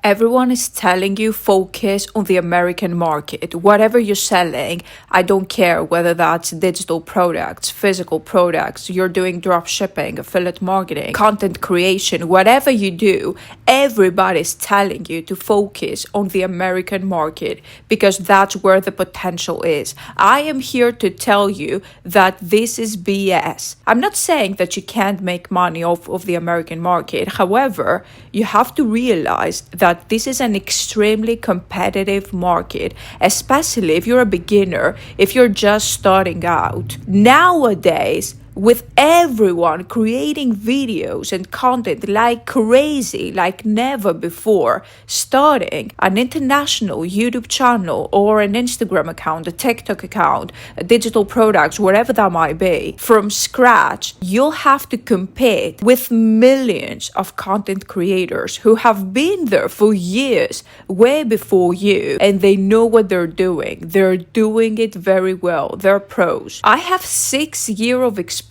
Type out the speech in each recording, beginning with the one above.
Everyone is telling you focus on the American market. Whatever you're selling, I don't care whether that's digital products, physical products, you're doing drop shipping, affiliate marketing, content creation, whatever you do, everybody's telling you to focus on the American market because that's where the potential is. I am here to tell you that this is BS. I'm not saying that you can't make money off of the American market. However, you have to realize that this is an extremely competitive market, especially if you're a beginner, if you're just starting out. Nowadays, with everyone creating videos and content like crazy, like never before, starting an international YouTube channel or an Instagram account, a TikTok account, a digital products, whatever that might be, from scratch, you'll have to compete with millions of content creators who have been there for years, way before you, and they know what they're doing. They're doing it very well. They're pros. I have 6 years of experience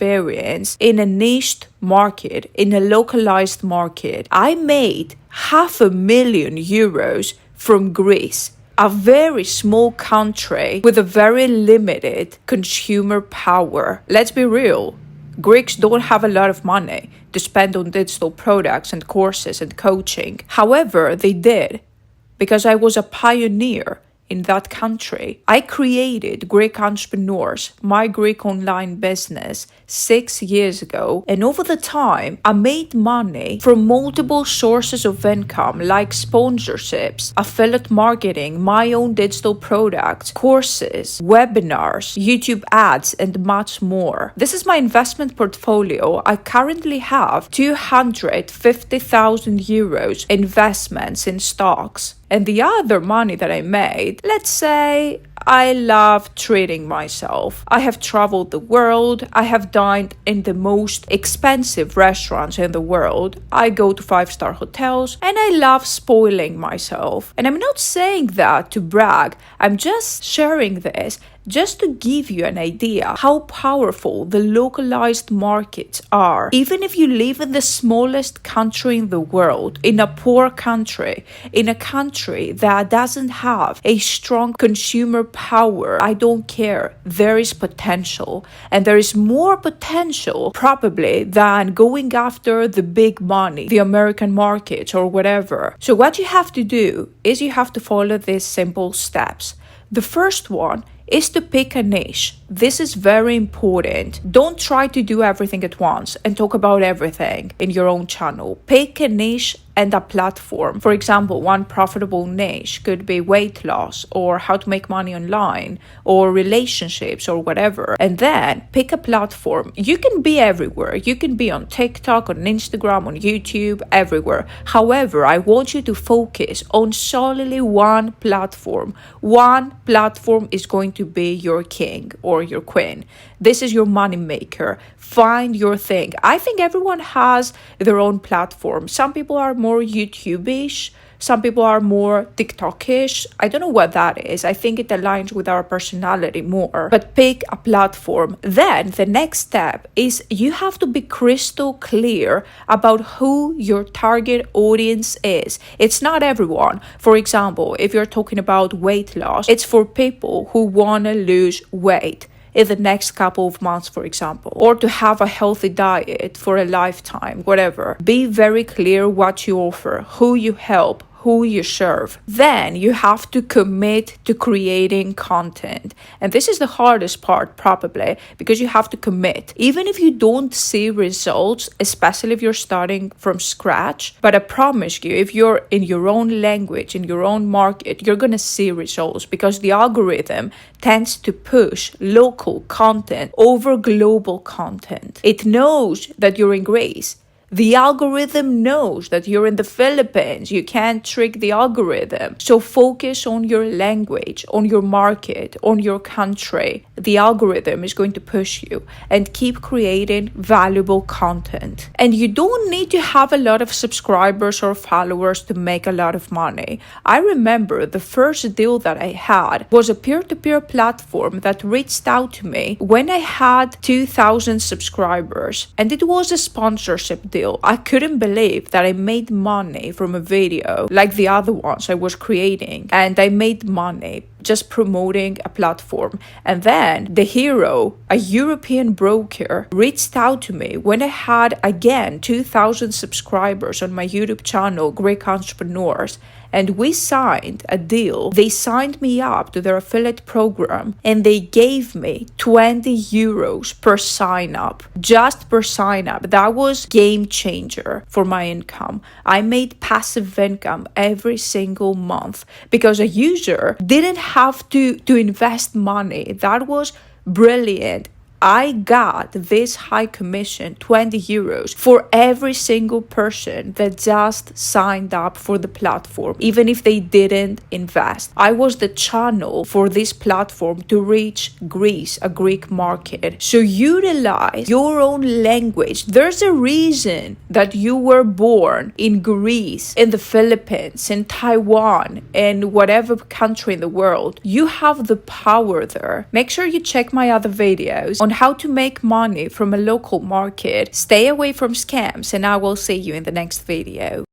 in a niched market, in a localized market. I made €500,000 from Greece, a very small country with a very limited consumer power. Let's be real. Greeks don't have a lot of money to spend on digital products and courses and coaching. However, they did because I was a pioneer in that country. I created Greek Entrepreneurs, my Greek online business, 6 years ago, and over the time, I made money from multiple sources of income like sponsorships, affiliate marketing, my own digital products, courses, webinars, YouTube ads, and much more. This is my investment portfolio. I currently have €250,000 investments in stocks. And the other money that I made, let's say I love treating myself. I have traveled the world. I have dined in the most expensive restaurants in the world. I go to 5-star hotels and I love spoiling myself. And I'm not saying that to brag. I'm just sharing this just to give you an idea how powerful the localized markets are. Even if you live in the smallest country in the world, in a poor country, in a country that doesn't have a strong consumer power, I don't care. There is potential. And there is more potential probably than going after the big money, the American market or whatever. So what you have to do is you have to follow these simple steps. The first one is to pick a niche. This is very important. Don't try to do everything at once and talk about everything in your own channel. Pick a niche and a platform. For example, one profitable niche could be weight loss or how to make money online or relationships or whatever. And then pick a platform. You can be everywhere. You can be on TikTok, on Instagram, on YouTube, everywhere. However, I want you to focus on solely one platform. One platform is going to be your king or your queen. This is your money maker. Find your thing. I think everyone has their own platform. Some people are more YouTube-ish. Some people are more TikTok-ish. I don't know what that is. I think it aligns with our personality more. But pick a platform. Then the next step is you have to be crystal clear about who your target audience is. It's not everyone. For example, if you're talking about weight loss, it's for people who want to lose weight in the next couple of months, for example, or to have a healthy diet for a lifetime, whatever. Be very clear what you offer, who you help, who you serve. Then you have to commit to creating content. And this is the hardest part probably because you have to commit. Even if you don't see results, especially if you're starting from scratch, but I promise you, if you're in your own language, in your own market, you're going to see results because the algorithm tends to push local content over global content. It knows that you're in Greece. The algorithm knows that you're in the Philippines. You can't trick the algorithm. So focus on your language, on your market, on your country. The algorithm is going to push you and keep creating valuable content. And you don't need to have a lot of subscribers or followers to make a lot of money. I remember the first deal that I had was a peer-to-peer platform that reached out to me when I had 2,000 subscribers. And it was a sponsorship deal. deal. I couldn't believe that I made money from a video like the other ones I was creating, and I made money just promoting a platform. And then the hero, a European broker, reached out to me when I had again 2,000 subscribers on my YouTube channel, Greek Entrepreneurs, and we signed a deal. They signed me up to their affiliate program, and they gave me 20 euros per sign up, just per sign up. That was game changer for my income. I made passive income every single month because a user didn't have to invest money. That was brilliant. I got this high commission, 20 euros, for every single person that just signed up for the platform, even if they didn't invest. I was the channel for this platform to reach Greece, a Greek market. So utilize your own language. There's a reason that you were born in Greece, in the Philippines, in Taiwan, in whatever country in the world. You have the power there. Make sure you check my other videos on how to make money from a local market. Stay away from scams, and I will see you in the next video.